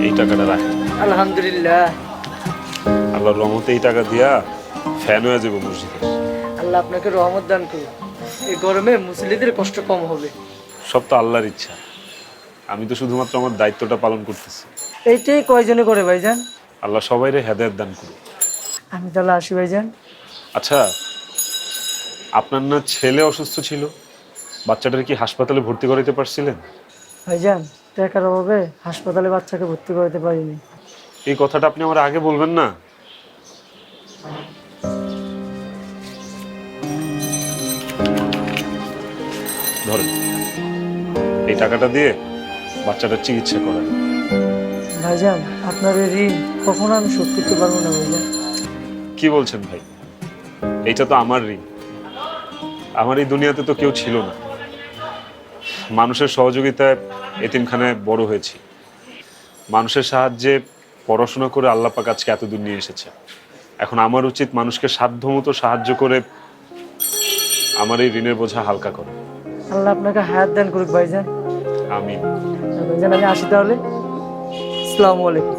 এই টাকাটা রাখেন। আলহামদুলিল্লাহ। আল্লাহর রহমতে এই টাকা দিয়া ফ্যান হয়ে যাবো মসজিদে। আল্লাহ আপনাকে রহমত দান করুন। এই গরমে মুসল্লিদের কষ্ট কম হবে। সব তো আল্লাহর ইচ্ছা, আমি তো শুধুমাত্র আমার দায়িত্বটা পালন করতেছি। এইটাই কয়জনে করে ভাইজান? আল্লাহ সবাইরে হেদায়েত দান করুন। আমি তাহলে আসি ভাইজান। আচ্ছা, আপনার না ছেলে অসুস্থ ছিল, বাচ্চাটার কি হাসপাতালে ভর্তি করাইতে পারছিলেন? ভাইজান, টাকার অভাবে হাসপাতালে বাচ্চাকে ভর্তি করাতে পারিনি। এই কথাটা আপনি আমার আগে বলবেন না? ধরেন, এই টাকাটা দিয়ে বাচ্চাটার চিকিৎসা করান। ভাইজান, আপনার এই ঋণ কখনো আমি শোধ করতে পারবো না ভাইজান। কি বলছেন ভাই? এইটা তো আমার ঋণ। আমার এই দুনিয়াতে তো কেউ ছিল না, মানুষের সহযোগিতায় এতিমখানায় বড় হয়েছি। মানুষের সাহায্যে পড়াশোনা করে আল্লাহ পাক আজকে এত দূর নিয়ে এসেছে। এখন আমার উচিত মানুষকে সাধ্যমতো সাহায্য করে আমার এই ঋণের বোঝা হালকা করা। আল্লাহ আপনাকে হায়াত দান করুক ভাইজান। আমি ভাইজান, আমি আসি তাহলে। আসসালামু আলাইকুম।